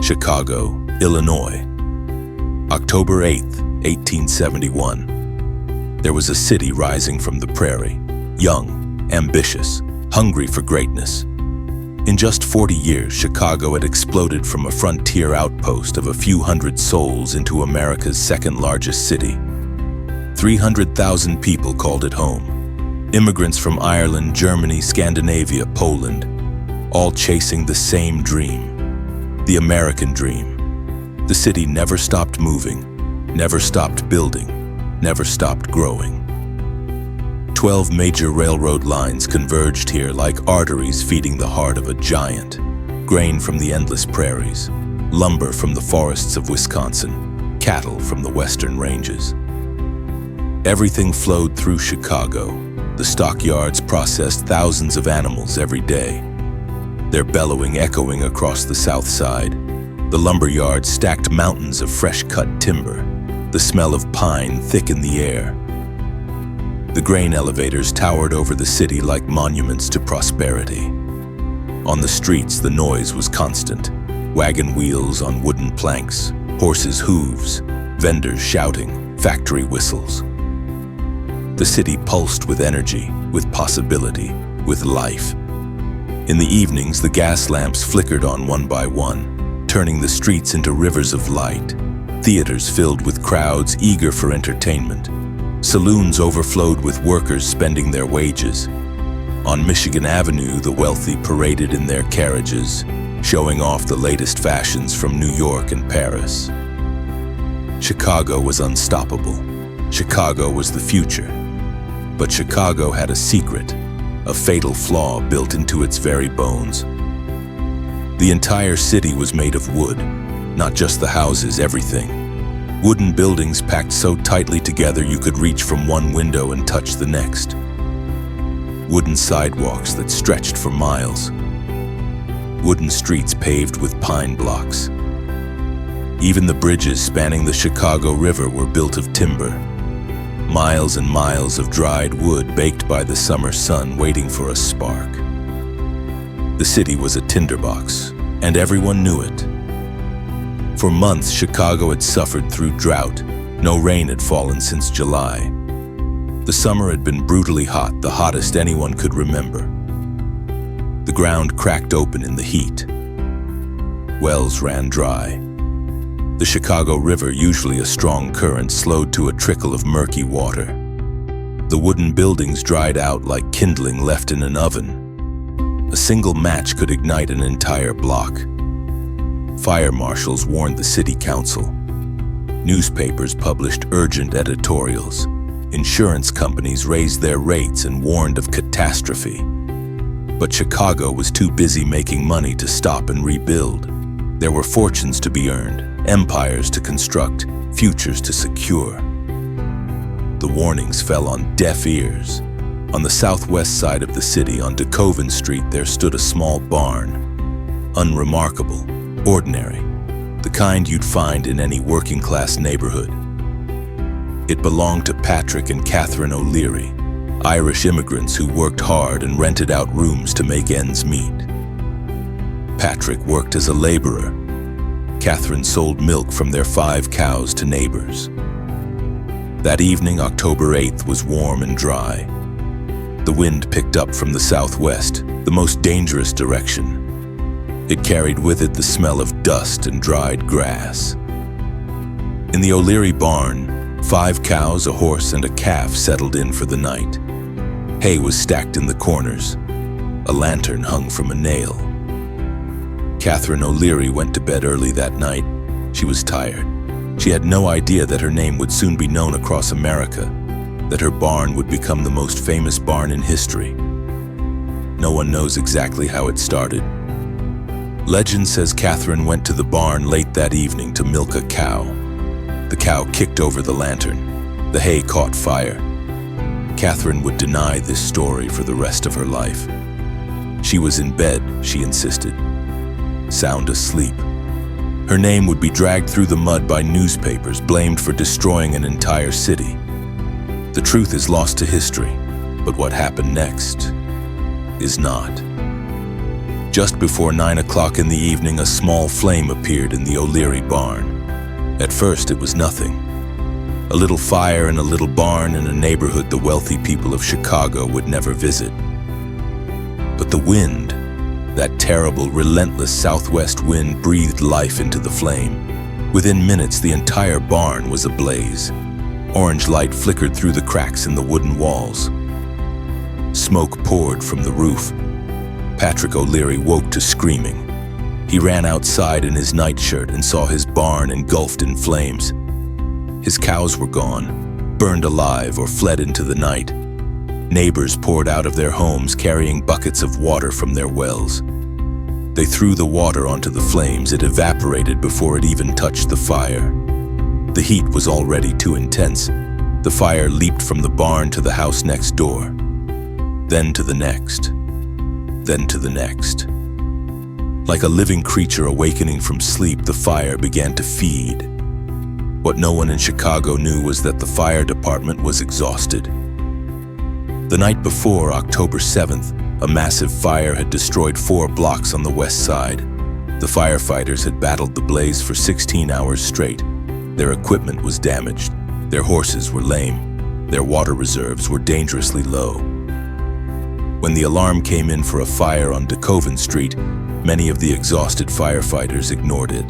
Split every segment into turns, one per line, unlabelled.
Chicago, Illinois. October 8th, 1871. There was a city rising from the prairie, young, ambitious, hungry for greatness. In just 40 years, Chicago had exploded from a frontier outpost of a few hundred souls into America's second-largest city. 300,000 people called it home. Immigrants from Ireland, Germany, Scandinavia, Poland, all chasing the same dream, the American dream. The city never stopped moving, never stopped building, never stopped growing. 12 major railroad lines converged here like arteries feeding the heart of a giant. Grain from the endless prairies, lumber from the forests of Wisconsin, cattle from the western ranges. Everything flowed through Chicago. The stockyards processed thousands of animals every day, their bellowing echoing across the south side. The lumber yards stacked mountains of fresh-cut timber, the smell of pine thick in the air. The grain elevators towered over the city like monuments to prosperity. On the streets, the noise was constant. Wagon wheels on wooden planks, horses' hooves, vendors shouting, factory whistles. The city pulsed with energy, with possibility, with life. In the evenings, the gas lamps flickered on one by one, turning the streets into rivers of light. Theaters filled with crowds eager for entertainment. Saloons overflowed with workers spending their wages. On Michigan Avenue, the wealthy paraded in their carriages, showing off the latest fashions from New York and Paris. Chicago was unstoppable. Chicago was the future. But Chicago had a secret, a fatal flaw built into its very bones. The entire city was made of wood, not just the houses, everything. Wooden buildings packed so tightly together you could reach from one window and touch the next. Wooden sidewalks that stretched for miles. Wooden streets paved with pine blocks. Even the bridges spanning the Chicago River were built of timber. Miles and miles of dried wood baked by the summer sun waiting for a spark. The city was a tinderbox, and everyone knew it. For months, Chicago had suffered through drought. No rain had fallen since July. The summer had been brutally hot, the hottest anyone could remember. The ground cracked open in the heat. Wells ran dry. The Chicago River, usually a strong current, slowed to a trickle of murky water. The wooden buildings dried out like kindling left in an oven. A single match could ignite an entire block. Fire marshals warned the city council. Newspapers published urgent editorials. Insurance companies raised their rates and warned of catastrophe. But Chicago was too busy making money to stop and rebuild. There were fortunes to be earned, empires to construct, futures to secure. The warnings fell on deaf ears. On the southwest side of the city, on DeKoven Street, there stood a small barn. Unremarkable, ordinary, the kind you'd find in any working-class neighborhood. It belonged to Patrick and Catherine O'Leary, Irish immigrants who worked hard and rented out rooms to make ends meet. Patrick worked as a laborer. Catherine sold milk from their 5 cows to neighbors. That evening, October 8th, was warm and dry. The wind picked up from the southwest, the most dangerous direction. It carried with it the smell of dust and dried grass. In the O'Leary barn, 5 cows, a horse, and a calf settled in for the night. Hay was stacked in the corners. A lantern hung from a nail. Catherine O'Leary went to bed early that night. She was tired. She had no idea that her name would soon be known across America, that her barn would become the most famous barn in history. No one knows exactly how it started. Legend says Catherine went to the barn late that evening to milk a cow. The cow kicked over the lantern. The hay caught fire. Catherine would deny this story for the rest of her life. She was in bed, she insisted, sound asleep. Her name would be dragged through the mud by newspapers, blamed for destroying an entire city. The truth is lost to history, but what happened next is not. Just before 9 o'clock in the evening, a small flame appeared in the O'Leary barn. At first, it was nothing. A little fire in a little barn in a neighborhood the wealthy people of Chicago would never visit. But the wind, that terrible, relentless southwest wind, breathed life into the flame. Within minutes, the entire barn was ablaze. Orange light flickered through the cracks in the wooden walls. Smoke poured from the roof. Patrick O'Leary woke to screaming. He ran outside in his nightshirt and saw his barn engulfed in flames. His cows were gone, burned alive or fled into the night. Neighbors poured out of their homes carrying buckets of water from their wells. They threw the water onto the flames. It evaporated before it even touched the fire. The heat was already too intense. The fire leaped from the barn to the house next door, then to the next, then to the next. Like a living creature awakening from sleep, the fire began to feed. What no one in Chicago knew was that the fire department was exhausted. The night before, October 7th, a massive fire had destroyed 4 blocks on the west side. The firefighters had battled the blaze for 16 hours straight. Their equipment was damaged. Their horses were lame. Their water reserves were dangerously low. When the alarm came in for a fire on DeKoven Street, many of the exhausted firefighters ignored it.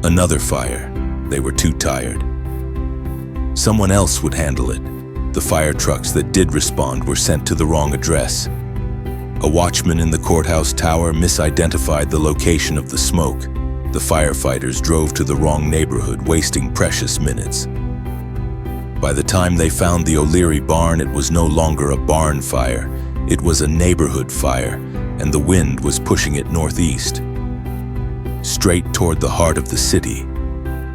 Another fire. They were too tired. Someone else would handle it. The fire trucks that did respond were sent to the wrong address. A watchman in the courthouse tower misidentified the location of the smoke. The firefighters drove to the wrong neighborhood, wasting precious minutes. By the time they found the O'Leary barn, it was no longer a barn fire. It was a neighborhood fire, and the wind was pushing it northeast, straight toward the heart of the city.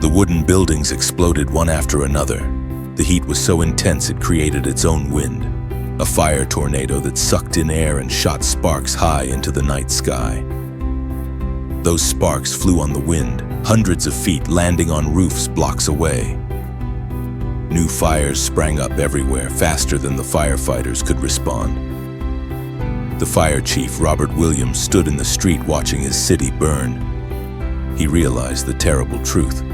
The wooden buildings exploded one after another. The heat was so intense it created its own wind, a fire tornado that sucked in air and shot sparks high into the night sky. Those sparks flew on the wind, hundreds of feet, landing on roofs blocks away. New fires sprang up everywhere, faster than the firefighters could respond. The fire chief, Robert Williams, stood in the street watching his city burn. He realized the terrible truth.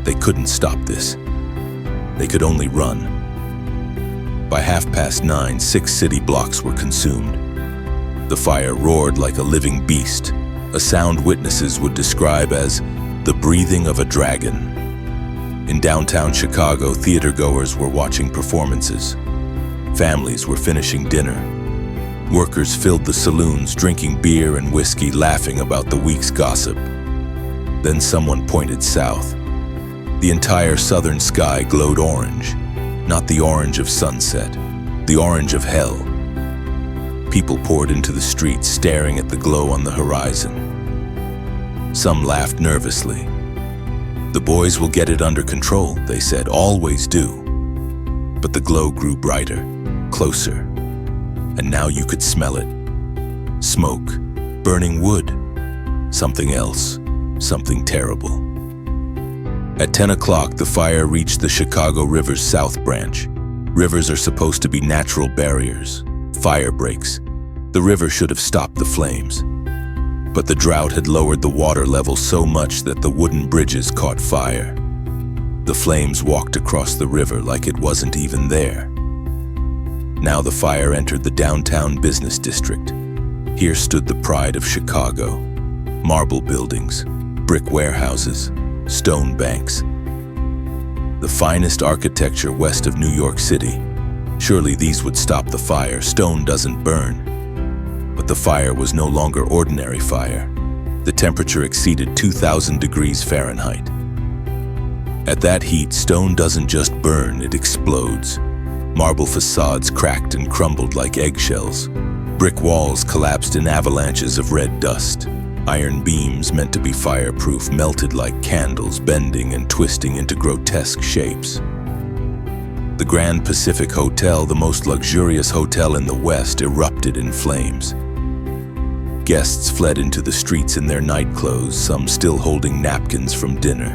They couldn't stop this. They could only run. By 9:30, 6 city blocks were consumed. The fire roared like a living beast, a sound witnesses would describe as the breathing of a dragon. In downtown Chicago, theatergoers were watching performances. Families were finishing dinner. Workers filled the saloons, drinking beer and whiskey, laughing about the week's gossip. Then someone pointed south. The entire southern sky glowed orange, not the orange of sunset, the orange of hell. People poured into the streets, staring at the glow on the horizon. Some laughed nervously. "The boys will get it under control," they said, "always do." But the glow grew brighter, closer, and now you could smell it. Smoke, burning wood, something else, something terrible. At 10 o'clock, the fire reached the Chicago River's South Branch. Rivers are supposed to be natural barriers, fire breaks. The river should have stopped the flames. But the drought had lowered the water level so much that the wooden bridges caught fire. The flames walked across the river like it wasn't even there. Now the fire entered the downtown business district. Here stood the pride of Chicago. Marble buildings, brick warehouses, stone banks. The finest architecture west of New York City. Surely these would stop the fire. Stone doesn't burn. But the fire was no longer ordinary fire. The temperature exceeded 2,000 degrees Fahrenheit. At that heat, stone doesn't just burn, it explodes. Marble facades cracked and crumbled like eggshells. Brick walls collapsed in avalanches of red dust. Iron beams meant to be fireproof melted like candles, bending and twisting into grotesque shapes. The Grand Pacific Hotel, the most luxurious hotel in the West, erupted in flames. Guests fled into the streets in their nightclothes, some still holding napkins from dinner.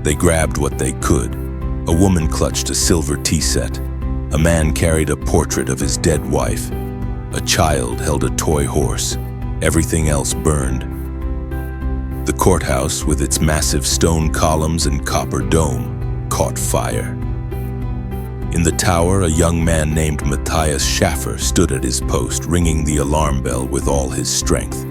They grabbed what they could. A woman clutched a silver tea set. A man carried a portrait of his dead wife. A child held a toy horse. Everything else burned. The courthouse, with its massive stone columns and copper dome, caught fire. In the tower, a young man named Matthias Schaffer stood at his post, ringing the alarm bell with all his strength.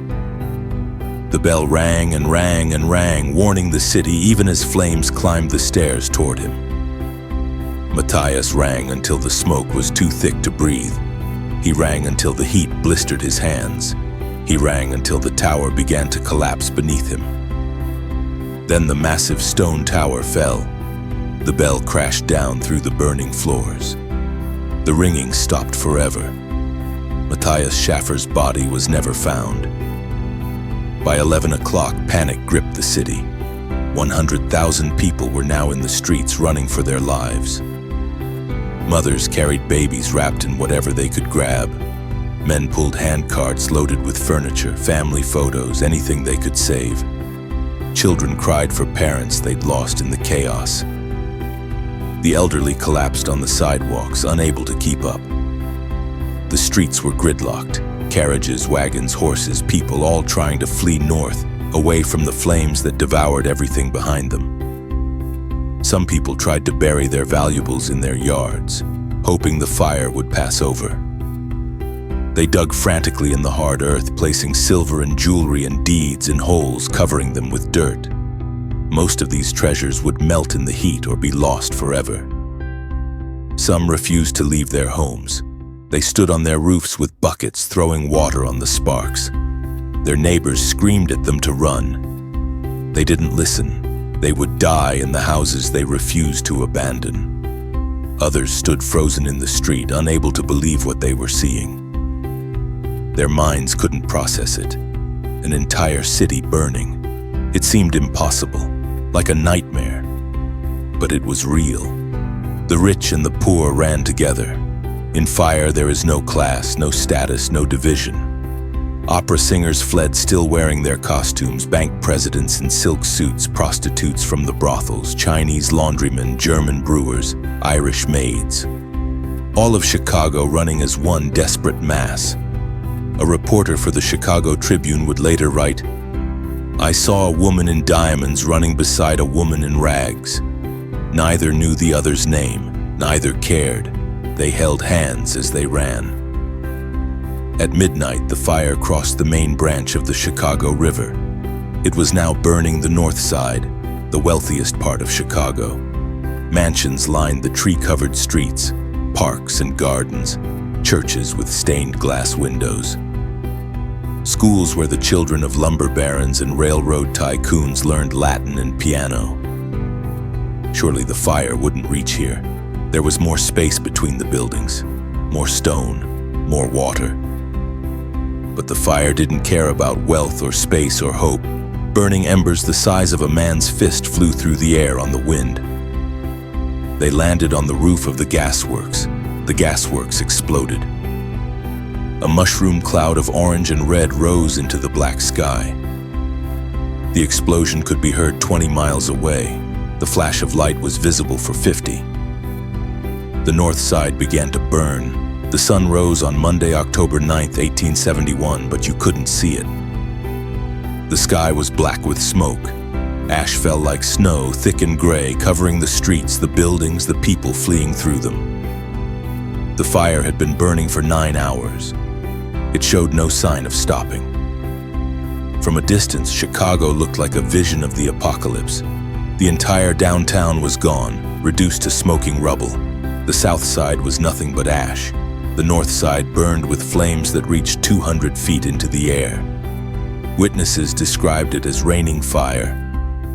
The bell rang and rang and rang, warning the city even as flames climbed the stairs toward him. Matthias rang until the smoke was too thick to breathe. He rang until the heat blistered his hands. He rang until the tower began to collapse beneath him. Then the massive stone tower fell. The bell crashed down through the burning floors. The ringing stopped forever. Matthias Schaffer's body was never found. By 11 o'clock, panic gripped the city. 100,000 people were now in the streets running for their lives. Mothers carried babies wrapped in whatever they could grab. Men pulled handcarts loaded with furniture, family photos, anything they could save. Children cried for parents they'd lost in the chaos. The elderly collapsed on the sidewalks, unable to keep up. The streets were gridlocked. Carriages, wagons, horses, people all trying to flee north, away from the flames that devoured everything behind them. Some people tried to bury their valuables in their yards, hoping the fire would pass over. They dug frantically in the hard earth, placing silver and jewelry and deeds in holes, covering them with dirt. Most of these treasures would melt in the heat or be lost forever. Some refused to leave their homes. They stood on their roofs with buckets, throwing water on the sparks. Their neighbors screamed at them to run. They didn't listen. They would die in the houses they refused to abandon. Others stood frozen in the street, unable to believe what they were seeing. Their minds couldn't process it. An entire city burning. It seemed impossible, like a nightmare. But it was real. The rich and the poor ran together. In fire, there is no class, no status, no division. Opera singers fled still wearing their costumes, bank presidents in silk suits, prostitutes from the brothels, Chinese laundrymen, German brewers, Irish maids. All of Chicago running as one desperate mass. A reporter for the Chicago Tribune would later write, "I saw a woman in diamonds running beside a woman in rags. Neither knew the other's name, neither cared. They held hands as they ran." At midnight, the fire crossed the main branch of the Chicago River. It was now burning the north side, the wealthiest part of Chicago. Mansions lined the tree-covered streets, parks and gardens, churches with stained glass windows. Schools where the children of lumber barons and railroad tycoons learned Latin and piano. Surely the fire wouldn't reach here. There was more space between the buildings, more stone, more water. But the fire didn't care about wealth or space or hope. Burning embers the size of a man's fist flew through the air on the wind. They landed on the roof of the gasworks. The gasworks exploded. A mushroom cloud of orange and red rose into the black sky. The explosion could be heard 20 miles away. The flash of light was visible for 50. The north side began to burn. The sun rose on Monday, October 9, 1871, but you couldn't see it. The sky was black with smoke. Ash fell like snow, thick and gray, covering the streets, the buildings, the people fleeing through them. The fire had been burning for 9 hours. It showed no sign of stopping. From a distance, Chicago looked like a vision of the apocalypse. The entire downtown was gone, reduced to smoking rubble. The south side was nothing but ash. The north side burned with flames that reached 200 feet into the air. Witnesses described it as raining fire.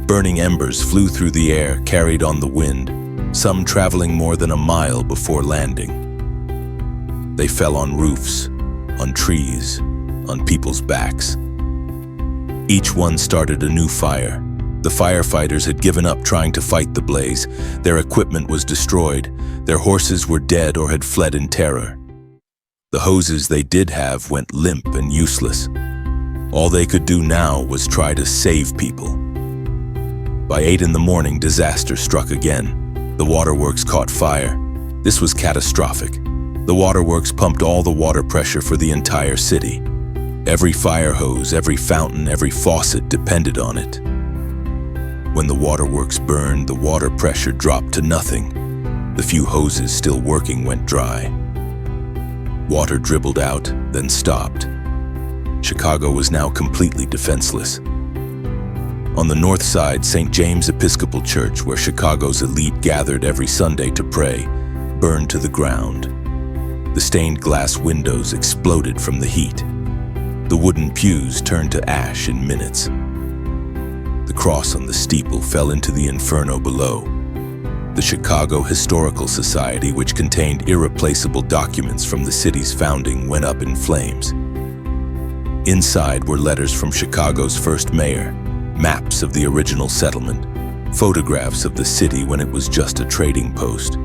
Burning embers flew through the air, carried on the wind, some traveling more than a mile before landing. They fell on roofs, on trees, on people's backs. Each one started a new fire. The firefighters had given up trying to fight the blaze. Their equipment was destroyed. Their horses were dead or had fled in terror. The hoses they did have went limp and useless. All they could do now was try to save people. By 8 in the morning, disaster struck again. The waterworks caught fire. This was catastrophic. The waterworks pumped all the water pressure for the entire city. Every fire hose, every fountain, every faucet depended on it. When the waterworks burned, the water pressure dropped to nothing. The few hoses still working went dry. Water dribbled out, then stopped. Chicago was now completely defenseless. On the north side, St. James Episcopal Church, where Chicago's elite gathered every Sunday to pray, burned to the ground. The stained glass windows exploded from the heat. The wooden pews turned to ash in minutes. The cross on the steeple fell into the inferno below. The Chicago Historical Society, which contained irreplaceable documents from the city's founding, went up in flames. Inside were letters from Chicago's first mayor, maps of the original settlement, photographs of the city when it was just a trading post.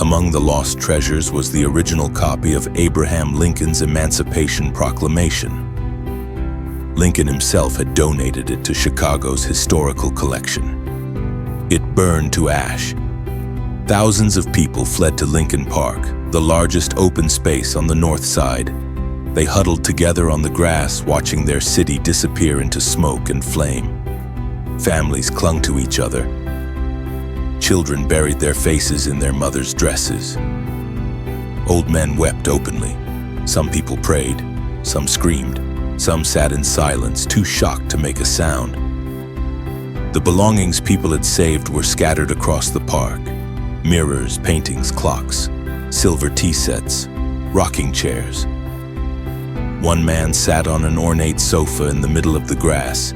Among the lost treasures was the original copy of Abraham Lincoln's Emancipation Proclamation. Lincoln himself had donated it to Chicago's historical collection. It burned to ash. Thousands of people fled to Lincoln Park, the largest open space on the north side. They huddled together on the grass, watching their city disappear into smoke and flame. Families clung to each other. Children buried their faces in their mothers' dresses. Old men wept openly. Some people prayed, some screamed, some sat in silence, too shocked to make a sound. The belongings people had saved were scattered across the park. Mirrors, paintings, clocks, silver tea sets, rocking chairs. One man sat on an ornate sofa in the middle of the grass,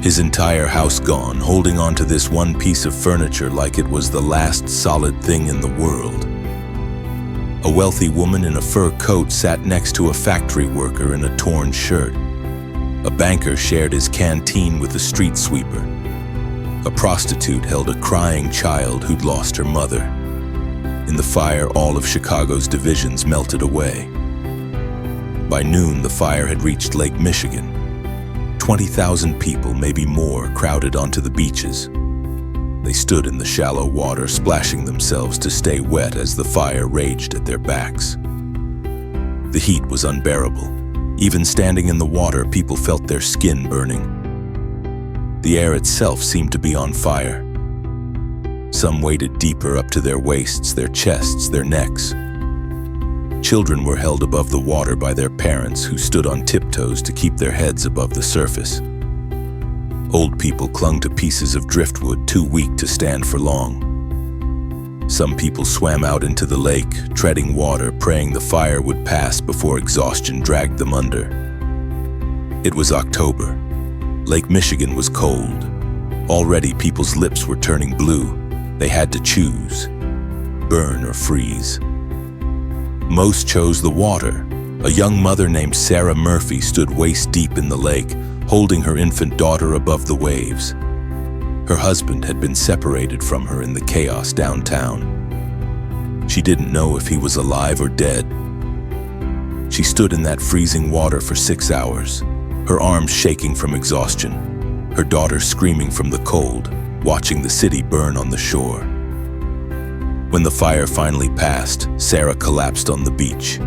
his entire house gone, holding on to this one piece of furniture like it was the last solid thing in the world. A wealthy woman in a fur coat sat next to a factory worker in a torn shirt. A banker shared his canteen with a street sweeper. A prostitute held a crying child who'd lost her mother. In the fire, all of Chicago's divisions melted away. By noon, the fire had reached Lake Michigan. 20,000 people, maybe more, crowded onto the beaches. They stood in the shallow water, splashing themselves to stay wet as the fire raged at their backs. The heat was unbearable. Even standing in the water, people felt their skin burning. The air itself seemed to be on fire. Some waded deeper up to their waists, their chests, their necks. Children were held above the water by their parents, who stood on tiptoes to keep their heads above the surface. Old people clung to pieces of driftwood, too weak to stand for long. Some people swam out into the lake, treading water, praying the fire would pass before exhaustion dragged them under. It was October. Lake Michigan was cold. Already people's lips were turning blue. They had to choose, burn or freeze. Most chose the water. A young mother named Sarah Murphy stood waist-deep in the lake, holding her infant daughter above the waves. Her husband had been separated from her in the chaos downtown. She didn't know if he was alive or dead. She stood in that freezing water for 6 hours, her arms shaking from exhaustion, her daughter screaming from the cold, watching the city burn on the shore. When the fire finally passed, Sarah collapsed on the beach.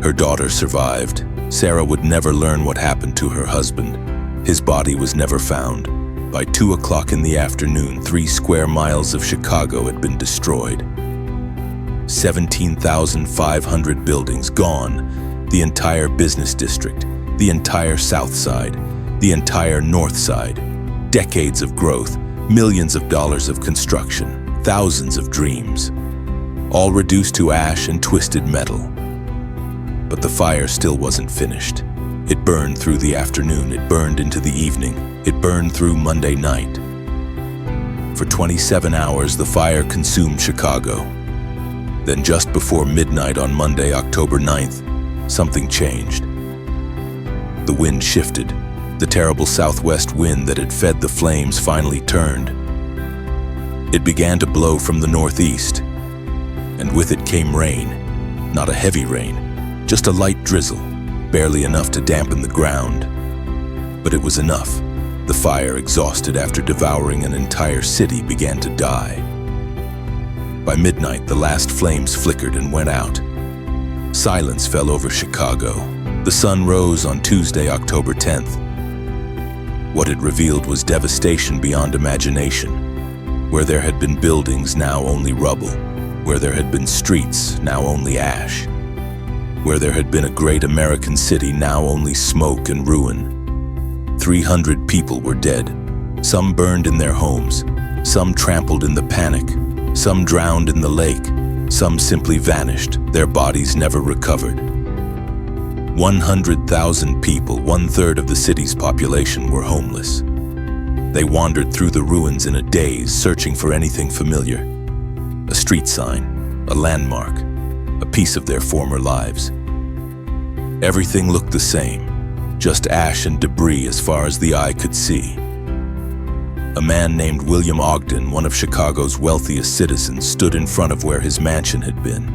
Her daughter survived. Sarah would never learn what happened to her husband. His body was never found. By 2 o'clock in the afternoon, 3 square miles of Chicago had been destroyed. 17,500 buildings gone. The entire business district, the entire south side, the entire north side. Decades of growth, millions of dollars of construction, thousands of dreams, all reduced to ash and twisted metal. But the fire still wasn't finished. It burned through the afternoon, it burned into the evening, it burned through Monday night. For 27 hours, the fire consumed Chicago. Then just before midnight on Monday, October 9th, something changed. The wind shifted. The terrible southwest wind that had fed the flames finally turned. It began to blow from the northeast, and with it came rain. Not a heavy rain, just a light drizzle, barely enough to dampen the ground. But it was enough. The fire, exhausted after devouring an entire city, began to die. By midnight, the last flames flickered and went out. Silence fell over Chicago. The sun rose on Tuesday, October 10th. What it revealed was devastation beyond imagination. Where there had been buildings, now only rubble. Where there had been streets, now only ash. Where there had been a great American city, now only smoke and ruin. 300 people were dead. Some burned in their homes. Some trampled in the panic. Some drowned in the lake. Some simply vanished, their bodies never recovered. 100,000 people, 1/3 of the city's population, were homeless. They wandered through the ruins in a daze, searching for anything familiar. A street sign, a landmark, a piece of their former lives. Everything looked the same, just ash and debris as far as the eye could see. A man named William Ogden, one of Chicago's wealthiest citizens, stood in front of where his mansion had been.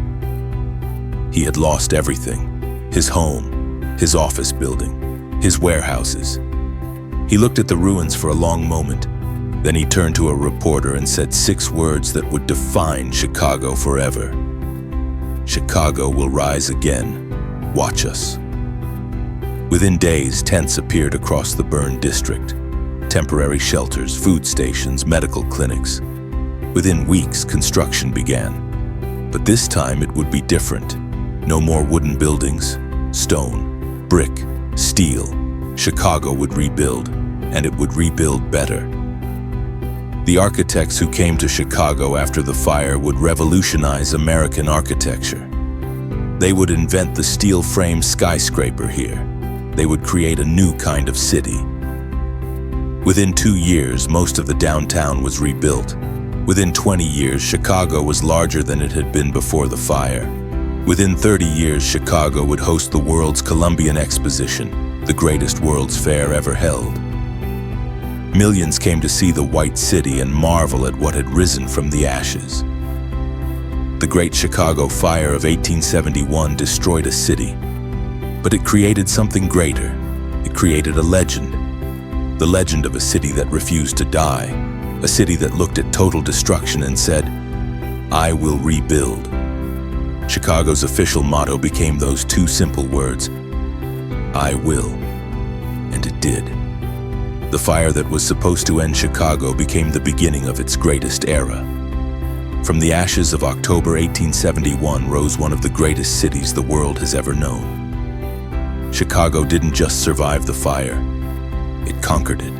He had lost everything: his home, his office building, his warehouses. He looked at the ruins for a long moment. Then he turned to a reporter and said 6 words that would define Chicago forever. "Chicago will rise again. Watch us." Within days, tents appeared across the burned district. Temporary shelters, food stations, medical clinics. Within weeks, construction began. But this time it would be different. No more wooden buildings, stone, brick, steel. Chicago would rebuild, and it would rebuild better. The architects who came to Chicago after the fire would revolutionize American architecture. They would invent the steel-frame skyscraper here. They would create a new kind of city. Within 2 years, most of the downtown was rebuilt. Within 20 years, Chicago was larger than it had been before the fire. Within 30 years, Chicago would host the world's Columbian Exposition, the greatest World's Fair ever held. Millions came to see the White City and marvel at what had risen from the ashes. The Great Chicago Fire of 1871 destroyed a city, but it created something greater. It created a legend. The legend of a city that refused to die, a city that looked at total destruction and said, "I will rebuild." Chicago's official motto became those 2 simple words, "I will," and it did. The fire that was supposed to end Chicago became the beginning of its greatest era. From the ashes of October 1871 rose one of the greatest cities the world has ever known. Chicago didn't just survive the fire, it conquered it.